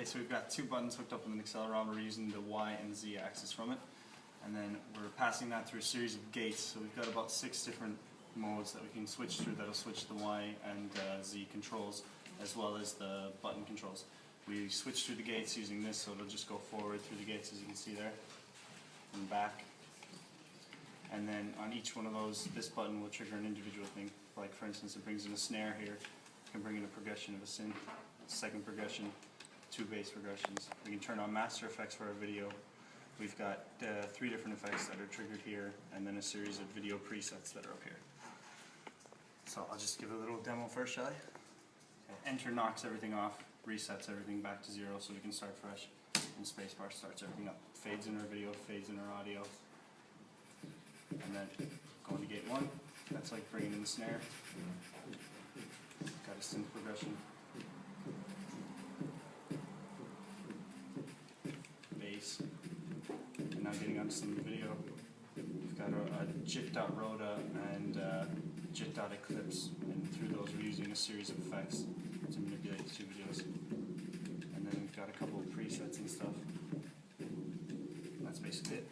Okay, so we've got two buttons hooked up with an accelerometer using the Y and Z axis from it, and then we're passing that through a series of gates. So we've got about 6 different modes that we can switch through that'll switch the Y and Z controls as well as the button controls. We switch through the gates using this, so it'll just go forward through the gates as you can see there, and back. And then on each one of those, this button will trigger an individual thing. Like for instance, it brings in a snare here, it can bring in a progression of a synth, second progression, 2 bass progressions. We can turn on master effects for our video. We've got 3 different effects that are triggered here, and then a series of video presets that are up here. So I'll just give a little demo first, shall I? Okay. Enter knocks everything off, resets everything back to 0 so we can start fresh, and spacebar starts everything up. Fades in our video, fades in our audio. And then going to gate 1, that's like bringing in the snare. Got a synth progression. Bass. And now getting onto some of the video. We've got a JIT.Rhoda and JIT.Eclipse, and through those we're using a series of effects to manipulate the 2 videos. And then we've got a couple of presets and stuff. And that's basically it.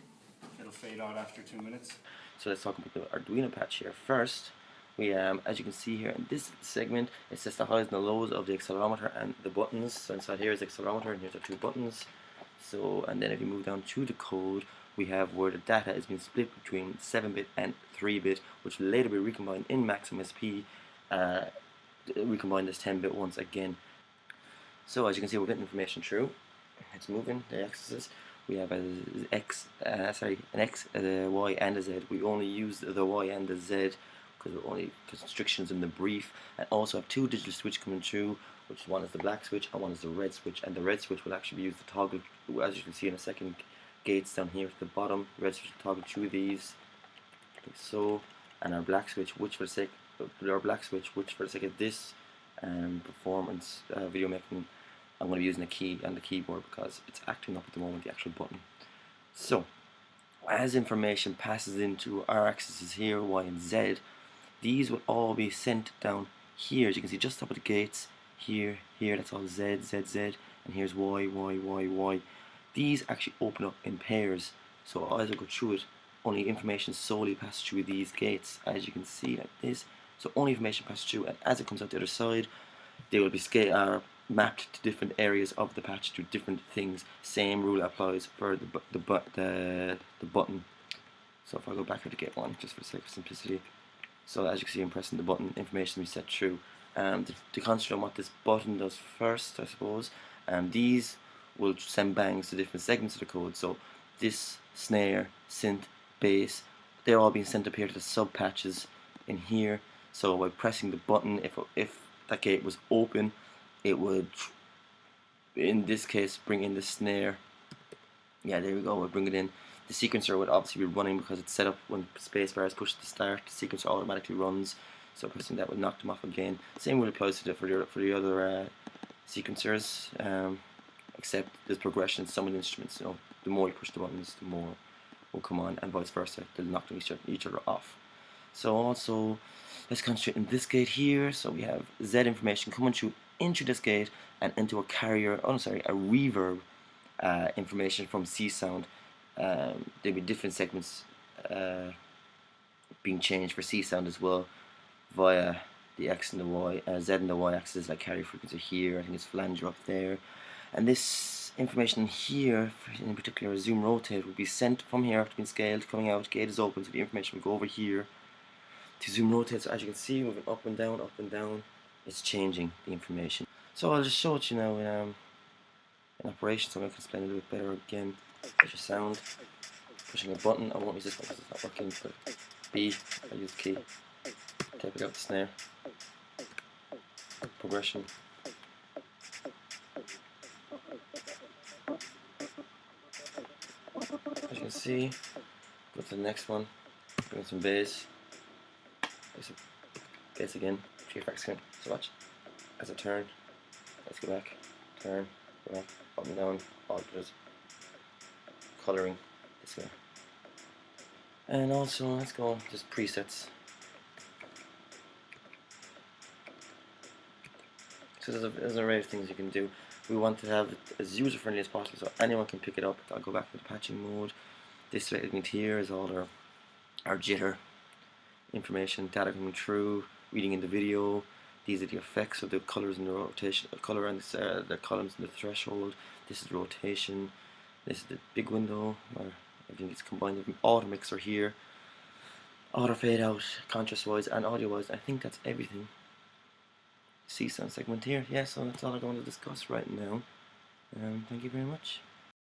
It'll fade out after 2 minutes. So let's talk about the Arduino patch here. First, we as you can see here in this segment, it says the highs and the lows of the accelerometer and the buttons. So inside here is the accelerometer, and here's the 2 buttons. So, and then if you move down to the code, we have where the data is being split between 7-bit and 3-bit, which will later be recombined in MaximSP, recombined as 10-bit once again. So as you can see, we're getting information through. It's moving the axes. We have an X, a Y, and a Z. We only use the Y and the Z because we're only restrictions in the brief, and also have 2 digital switch coming through, which one is the black switch and one is the red switch, and the red switch will actually be used to toggle, as you can see in a second, gates down here at the bottom. Red switch will toggle through these, like so, and our black switch, which for the sake of this performance video making, I'm going to be using a key on the keyboard because it's acting up at the moment, the actual button. So, as information passes into our axes here, Y and Z, these will all be sent down here. As you can see, just up at the gates, here, that's all Z, Z, Z, and here's Y, Y, Y, Y. These actually open up in pairs, so as I go through it, only information solely passes through these gates, as you can see, like this. So only information passes through, and as it comes out the other side, they will be mapped to different areas of the patch, to different things. Same rule applies for the button. So if I go back here to gate 1, just for the sake of simplicity. So as you can see, I'm pressing the button, information will be set through. To concentrate on what this button does first, I suppose, these will send bangs to different segments of the code. So this, snare, synth, bass, they're all being sent up here to the sub patches in here. So by pressing the button, if that gate was open, it would, in this case, bring in the snare. Yeah, there we go, we'll bring it in. The sequencer would obviously be running because it's set up when spacebar is pushed to start, the sequencer automatically runs. So pressing that would knock them off again. Same rule applies to for the other sequencers, except there's progression in some of the instruments. So the more you push the buttons, the more will come on, and vice versa. They'll knock each other off. So also, let's concentrate in this gate here. So we have Z information coming through into this gate and into a carrier, a reverb information from CSound. There'll be different segments being changed for CSound as well via the X and the Y, Z and the Y axis, like carrier frequency here, I think it's flanger up there. And this information here, in particular zoom rotate, will be sent from here after being scaled, coming out, gate is open, so the information will go over here to zoom rotate. So as you can see, moving up and down, it's changing the information. So I'll just show it you now in operation, so I can explain a little bit better again. There's your sound, pushing a button. I won't use this one because it's not working, but B, I use the key, tapping out the snare, progression. As you can see, go to the next one, bring some bass, bass again, 3 effects again. So watch, as I turn, let's go back, turn, go back, up and down, alters, colouring this way. And also, let's go just presets. because there's an array of things you can do. We want to have it as user friendly as possible, so anyone can pick it up. I'll go back to the patching mode. This segment here is all our jitter information, data coming through, reading in the video. These are the effects of the colors and the rotation, color and the columns and the threshold. This is the rotation. This is the big window where everything gets combined. Auto mixer here, auto fade out, contrast wise and audio wise. I think that's everything. CSound segment here. Yeah, so that's all I'm going to discuss right now. Thank you very much.